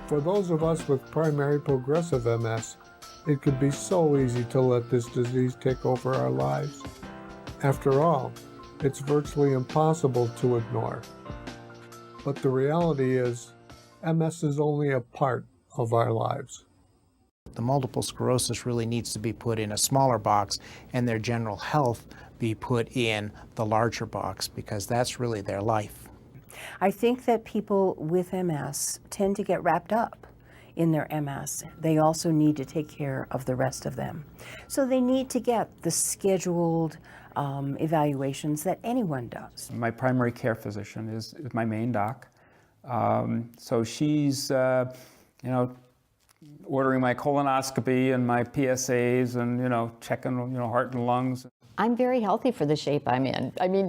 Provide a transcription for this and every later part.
For those of us with primary progressive MS, it could be so easy to let this disease take over our lives. After all, it's virtually impossible to ignore. But the reality is, MS is only a part of our lives. The multiple sclerosis really needs to be put in a smaller box and their general health be put in the larger box, because that's really their life. I think that people with MS tend to get wrapped up in their MS. They also need to take care of the rest of them. So they need to get the scheduled evaluations that anyone does. My primary care physician is my main doc. So she's, ordering my colonoscopy and my PSAs and, checking, heart and lungs. I'm very healthy for the shape I'm in. I mean,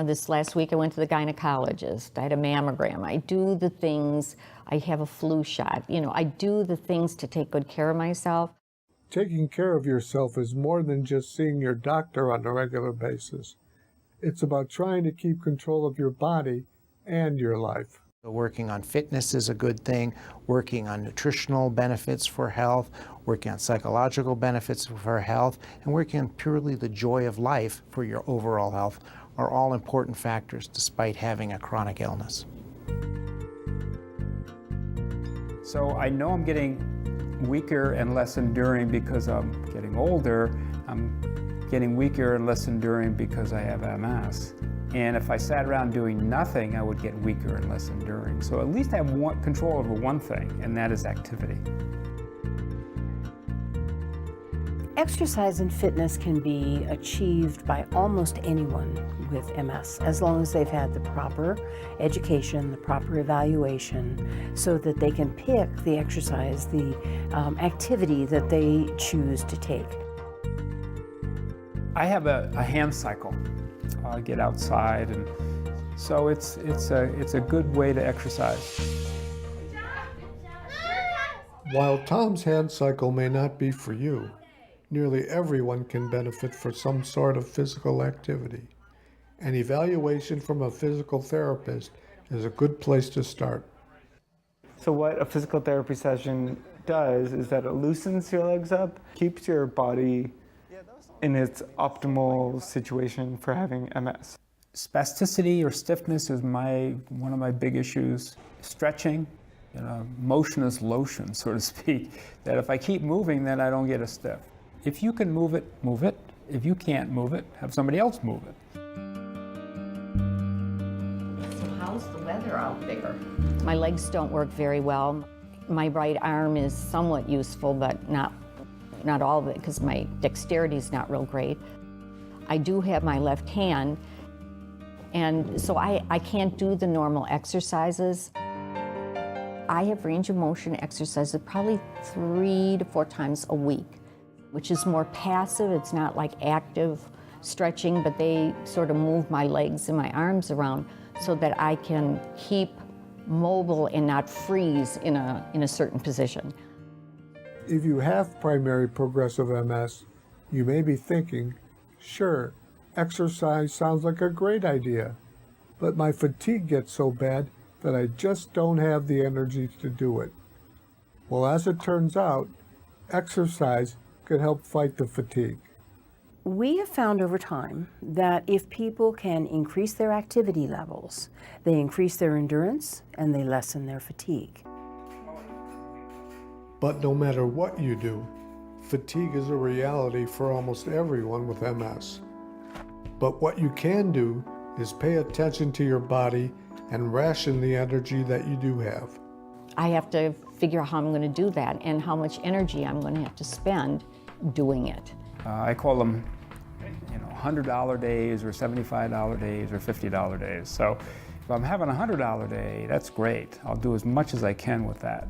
this last week I went to the gynecologist. I had a mammogram. I do the things, I have a flu shot. I do the things to take good care of myself. Taking care of yourself is more than just seeing your doctor on a regular basis. It's about trying to keep control of your body and your life. Working on fitness is a good thing, working on nutritional benefits for health, working on psychological benefits for health, and working on purely the joy of life for your overall health are all important factors despite having a chronic illness. So I know I'm getting weaker and less enduring because I'm getting older. I'm getting weaker and less enduring because I have MS. And if I sat around doing nothing, I would get weaker and less enduring. So at least I have control over one thing, and that is activity. Exercise and fitness can be achieved by almost anyone with MS, as long as they've had the proper education, the proper evaluation, so that they can pick the exercise, the activity that they choose to take. I have a hand cycle. I get outside, and so it's a good way to exercise. While Tom's hand cycle may not be for you, nearly everyone can benefit from some sort of physical activity. An evaluation from a physical therapist is a good place to start. So what a physical therapy session does is that it loosens your legs up, keeps your body in its optimal situation for having MS. Spasticity or stiffness is one of my big issues. Stretching, motion is lotion, so to speak, that if I keep moving, then I don't get as stiff. If you can move it, move it. If you can't move it, have somebody else move it. So how's the weather out there? My legs don't work very well. My right arm is somewhat useful, but not all of it, because my dexterity is not real great. I do have my left hand, and so I can't do the normal exercises. I have range of motion exercises probably 3 to 4 times a week, which is more passive. It's not like active stretching, but they sort of move my legs and my arms around so that I can keep mobile and not freeze in a certain position. If you have primary progressive MS, you may be thinking, sure, exercise sounds like a great idea, but my fatigue gets so bad that I just don't have the energy to do it. Well, as it turns out, exercise could help fight the fatigue. We have found over time that if people can increase their activity levels, they increase their endurance and they lessen their fatigue. But no matter what you do, fatigue is a reality for almost everyone with MS. But what you can do is pay attention to your body and ration the energy that you do have. I have to figure out how I'm going to do that and how much energy I'm going to have to spend doing it. I call them $100 days or $75 days or $50 days. So if I'm having a $100 day, that's great. I'll do as much as I can with that.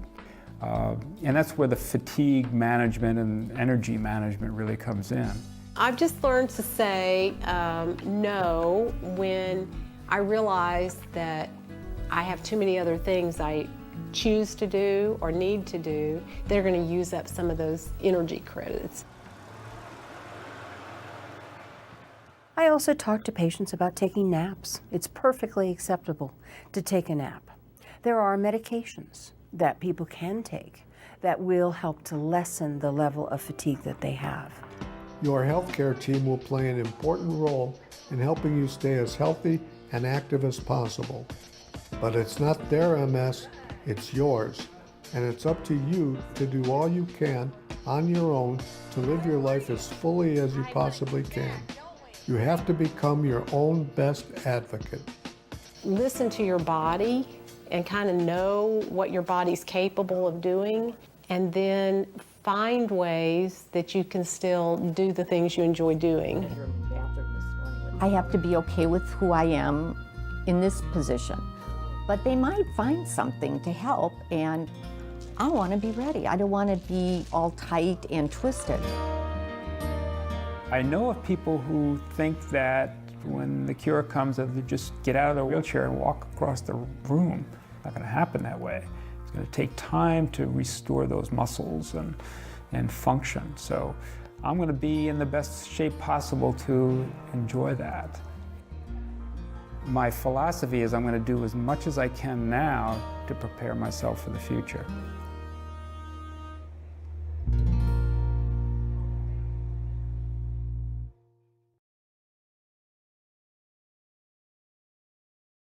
And that's where the fatigue management and energy management really comes in. I've just learned to say no when I realize that I have too many other things I choose to do or need to do that are going to use up some of those energy credits. I also talk to patients about taking naps. It's perfectly acceptable to take a nap. There are medications that people can take that will help to lessen the level of fatigue that they have. Your healthcare team will play an important role in helping you stay as healthy and active as possible. But it's not their MS, it's yours. And it's up to you to do all you can on your own to live your life as fully as you possibly can. You have to become your own best advocate. Listen to your body and kind of know what your body's capable of doing, and then find ways that you can still do the things you enjoy doing. I have to be okay with who I am in this position, but they might find something to help, and I want to be ready. I don't want to be all tight and twisted. I know of people who think that when the cure comes that they just get out of their wheelchair and walk across the room. It's not going to happen that way. It's going to take time to restore those muscles and function. So I'm going to be in the best shape possible to enjoy that. My philosophy is I'm going to do as much as I can now to prepare myself for the future.